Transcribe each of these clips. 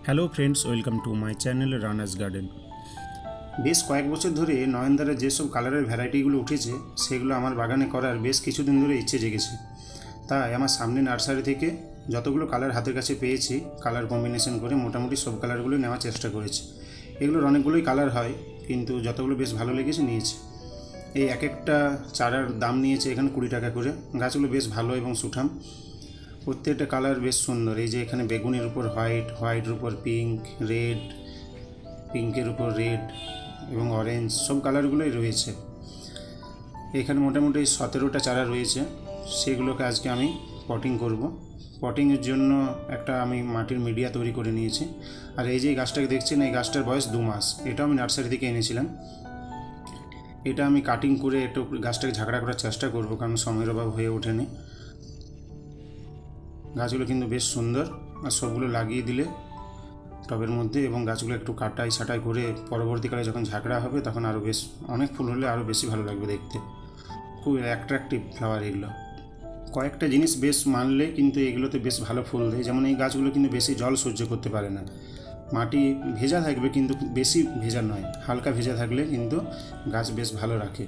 Hello friends, welcome to my channel runners garden. বেশ কয়েক বছর ধরে নয়নতারা যেসব কালারের ভ্যারাইটিগুলো উঠেছে সেগুলো আমার বাগানে করার বেশ কিছুদিন ধরে ইচ্ছে জেগেছে। তাই আমার সামনে নার্সারি থেকে যতগুলো কালার হাতের কাছে পেয়েছি কালার কম্বিনেশন করে মোটামুটি সব কালারগুলো নেওয়ার চেষ্টা করেছি। এগুলোর অনেকগুলোই কালার হয়, কিন্তু যতগুলো বেশ ভালো লেগেছে নিয়েছি। এই এক একটা চারার দাম নিয়েছে এখানে 20 টাকা করে। গাছগুলো বেশ ভালো এবং সুঠাম, প্রত্যেকটা কালার বেশ সুন্দর। এই যে এখানে বেগুনের উপর হোয়াইট, হোয়াইটের উপর পিঙ্ক, রেড, পিঙ্কের উপর রেড এবং অরেঞ্জ, সব কালারগুলোই রয়েছে। এখানে মোটামুটি 17টা চারা রয়েছে, সেগুলোকে আজকে আমি পটিং করব। পটিংয়ের জন্য একটা আমি মাটির মিডিয়া তৈরি করে নিয়েছি। আর এই যে গাছটাকে দেখছেন, এই গাছটার বয়স 2 মাস। এটাও আমি নার্সারি থেকে এনেছিলাম। এটা আমি কাটিং করে একটু গাছটাকে ঝাঁকড়া করার চেষ্টা করব, কারণ সময়ের অভাব হয়ে ওঠেনি। গাছগুলো কিন্তু বেশ সুন্দর, আর সবগুলো লাগিয়ে দিলে টবের মধ্যে এবং গাছগুলো একটু কাটাই ছাটাই করে পরবর্তীকালে যখন ঝাঁকড়া হবে তখন আরও বেশ অনেক ফুল হলে আরও বেশি ভালো লাগবে দেখতে। খুব অ্যাট্রাকটিভ ফ্লাওয়ার এগুলো। কয়েকটা জিনিস বেশ মানলে কিন্তু এগুলোতে বেশ ভালো ফুল দেয়। যেমন এই গাছগুলো কিন্তু বেশি জল সহ্য করতে পারে না। মাটি ভেজা থাকবে কিন্তু বেশি ভেজা নয়, হালকা ভেজা থাকলে কিন্তু গাছ বেশ ভালো রাখে।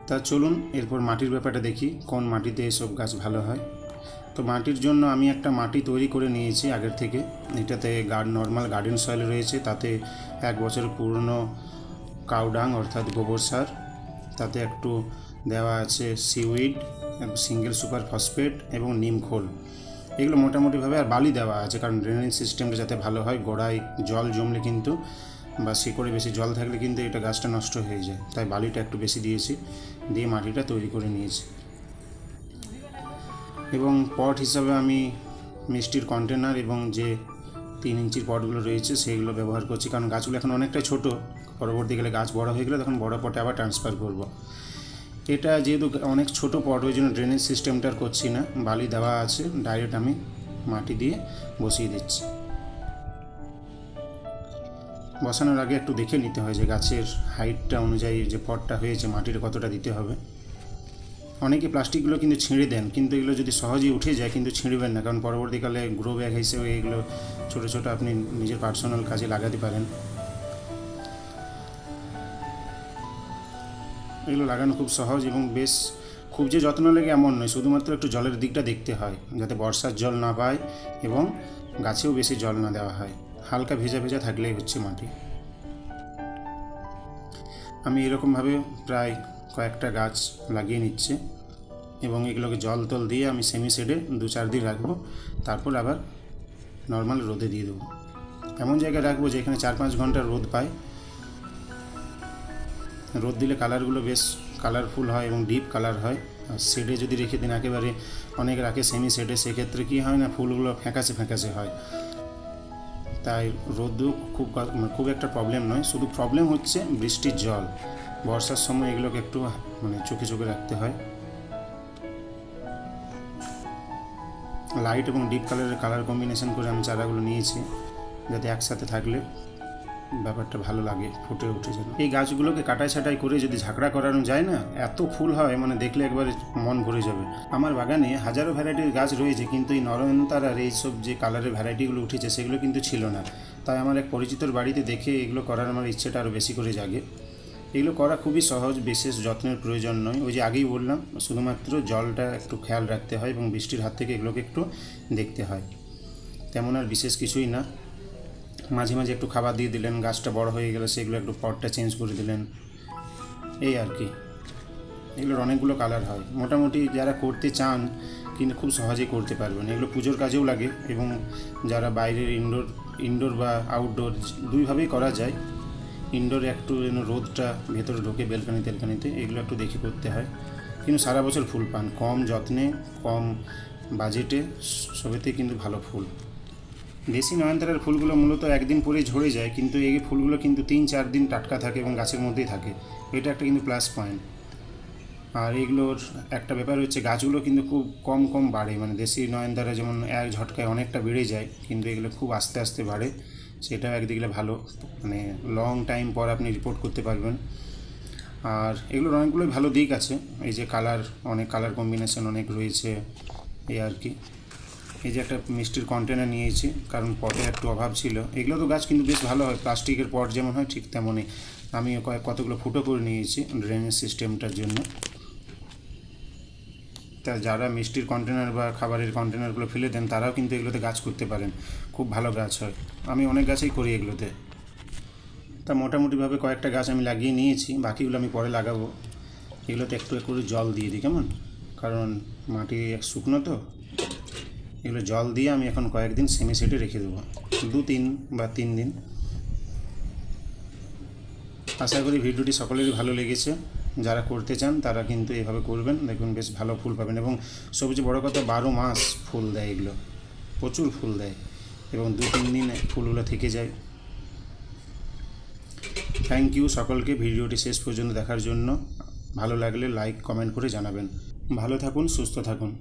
তা চলুন এরপর মাটির ব্যাপারটা দেখি, কোন মাটিতে এসব গাছ ভালো হয়। তো মাটির জন্য আমি একটা মাটি তৈরি করে নিয়েছি আগের থেকে। এটাতে নর্মাল গার্ডেন সয়েল রয়েছে, তাতে 1 বছর পুরনো কাউডাং অর্থাৎ গোবর সার, তাতে একটু দেওয়া আছে সিউইড, সিঙ্গেল সুপার ফসফেট এবং নিম খোল। এগুলো মোটামুটিভাবে, আর বালি দেওয়া আছে, কারণ ড্রেনেজ সিস্টেমটা যাতে ভালো হয়। গোড়ায় জল জমলে কিন্তু বা শিকড়ে বেশি জল থাকলে কিন্তু এটা গাছটা নষ্ট হয়ে যায়, তাই বালিটা একটু বেশি দিয়েছি, দিয়ে মাটিটা তৈরি করে নিয়েছি। এবং পট হিসাবে আমি মিষ্টির কন্টেনার এবং যে 3 ইঞ্চির পটগুলো রয়েছে সেইগুলো ব্যবহার করছি, কারণ গাছগুলো এখন অনেকটাই ছোটো। পরবর্তীকালে গাছ বড় হয়ে গেলে তখন বড় পটে আবার ট্রান্সফার করব। এটা যেহেতু অনেক ছোট পট, ওই জন্য ড্রেনেজ সিস্টেমটা আর করছি না, বালি দেওয়া আছে, ডাইরেক্ট আমি মাটি দিয়ে বসিয়ে দিচ্ছি। বসানোর আগে একটু দেখে নিতে হয় যে গাছের হাইটটা অনুযায়ী যে পটটা হয়েছে মাটির কতটা দিতে হবে। অনেকে প্লাস্টিকগুলো কিন্তু ছিঁড়ে দেন, কিন্তু এগুলো যদি সহজেই উঠে যায় কিন্তু ছিঁড়বেন না, কারণ পরবর্তীকালে গ্রো ব্যাগ হিসেবে এগুলো ছোটো ছোটো আপনি নিজের পার্সোনাল কাজে লাগাতে পারেন। এগুলো লাগানো খুব সহজ এবং বেশ খুব যে যত্ন লাগে এমন নয়, শুধুমাত্র একটু জলের দিকটা দেখতে হয় যাতে বর্ষার জল না পায় এবং গাছেও বেশি জল না দেওয়া হয়। হালকা ভেজা ভেজা থাকলেই হচ্ছে মাটি। আমি এরকমভাবে প্রায় কয়েকটা গাছ লাগিয়ে নিচ্ছি এবং এগুলোকে জল টল দিয়ে আমি সেমি শেডে 2-4 দিন রাখবো, তারপর আবার নর্মাল রোদে দিয়ে দেবো। এমন জায়গায় রাখবো যেখানে 4-5 ঘন্টা রোদ পায়। রোদ দিলে কালারগুলো বেশ কালারফুল হয় এবং ডিপ কালার হয়। আর শেডে যদি রেখে দিন, একেবারে অনেক রাখে সেমি শেডে, সেক্ষেত্রে কী হয় না, ফুলগুলো ফ্যাকাশে ফ্যাকাশে হয়। তাই রোদও খুব একটা প্রবলেম নয়, শুধু প্রবলেম হচ্ছে বৃষ্টির জল। বর্ষার সময় এগুলোকে একটু চোখে চোখে রাখতে হয়। লাইট এবং ডিপ কালারের কালার কম্বিনেশন করে আমি চারাগুলো নিয়েছি, যাতে একসাথে থাকলে ব্যাপারটা ভালো লাগে, ফুটে উঠে যাবে। এই গাছগুলোকে কাটাই ছাটাই করে যদি ঝাঁকড়া করানো যায় না, এত ফুল হয় দেখলে একবারে মন ভরে যাবে। আমার বাগানে হাজারো ভ্যারাইটির গাছ রয়েছে, কিন্তু এই নয়নতারার এইসব যে কালারের ভ্যারাইটিগুলো উঠেছে সেগুলো কিন্তু ছিল না। তাই আমার এক পরিচিতর বাড়িতে দেখে এগুলো করার আমার ইচ্ছেটা আরও বেশি করে জাগে। এগুলো করা খুবই সহজ, বিশেষ যত্নের প্রয়োজন নয়। ওই যে আগেই বললাম, শুধুমাত্র জলটা একটু খেয়াল রাখতে হয় এবং বৃষ্টির হাত থেকে এগুলোকে একটু দেখতে হয়, তেমন আর বিশেষ কিছুই না। মাঝে মাঝে একটু খাবার দিয়ে দিলেন, গাছটা বড় হয়ে গেলে সেগুলো একটু পটটা চেঞ্জ করে দিলেন, এই আর কি। এগুলোর অনেকগুলো কালার হয়। মোটামুটি যারা করতে চান কিন্তু খুব সহজেই করতে পারবেন। এগুলো পুজোর কাজেও লাগে এবং যারা বাইরের ইনডোর বা আউটডোর দুইভাবেই করা যায়। ইনডোরে একটু যেন রোদটা ভেতরে ঢোকে বেলকানিতে, এগুলো একটু দেখে করতে হয়, কিন্তু সারা বছর ফুল পান। কম যত্নে, কম বাজেটে, সবেতে কিন্তু ভালো ফুল। দেশি নয়নতারার ফুলগুলো মূলত একদিন পরেই ঝরে যায়, কিন্তু এই ফুলগুলো কিন্তু 3-4 দিন টাটকা থাকে এবং গাছের মধ্যেই থাকে। এটা একটা কিন্তু প্লাস পয়েন্ট। আর এগুলোর একটা ব্যাপার হচ্ছে, গাছগুলো কিন্তু খুব কম বাড়ে। দেশি নয়নতারা যেমন এক ঝটকায় অনেকটা বেড়ে যায়, কিন্তু এগুলো খুব আস্তে আস্তে বাড়ে। সেটাও একদিকে ভালো, লং টাইম পর আপনি রিপোর্ট করতে পারবেন। আর এগুলোর অনেকগুলোই ভালো দিক আছে, এই যে অনেক কালার কম্বিনেশন অনেক রয়েছে, এই আর কি। এই যে একটা মিষ্টির কন্টেনার নিয়েছি, কারণ পটে একটু অভাব ছিল। এগুলো তো গাছ কিন্তু বেশ ভালো হয়, প্লাস্টিকের পট যেমন হয় ঠিক তেমনই। আমি কতগুলো ফুটো করে নিয়েছি ড্রেনেজ সিস্টেমটার জন্য। তা যারা মিষ্টির কন্টেনার বা খাবারের কন্টেনারগুলো ফেলে দেন তারাও কিন্তু এগুলোতে গাছ করতে পারেন, খুব ভালো গাছ হয়। আমি অনেক গাছই করি এগুলোতে। তা মোটামুটিভাবে কয়েকটা গাছ আমি লাগিয়ে নিয়েছি, বাকিগুলো আমি পরে লাগাবো। এগুলোতে একটু একটু করে জল দিয়ে দিই, কেমন, কারণ মাটি শুকনো তো। এগুলো জল দিয়ে আমি এখন কয়েকদিন সেমি সেটে রেখে দেবো, 2-3 বা 3 দিন। আশা করি ভিডিওটি সকলেরই ভালো লেগেছে। যারা করতে চান তারা কিন্তু এভাবে করবেন, দেখুন বেশ ভালো ফুল পাবেন। এবং সবচেয়ে বড় কথা 12 মাস ফুল দেয়, এগুলো প্রচুর ফুল দেয় এবং 2-3 দিন ফুলগুলো থেকে যায়। থ্যাংক ইউ সকলকে ভিডিওটি শেষ পর্যন্ত দেখার জন্য। ভালো লাগলে লাইক কমেন্ট করে জানাবেন। ভালো থাকুন, সুস্থ থাকুন।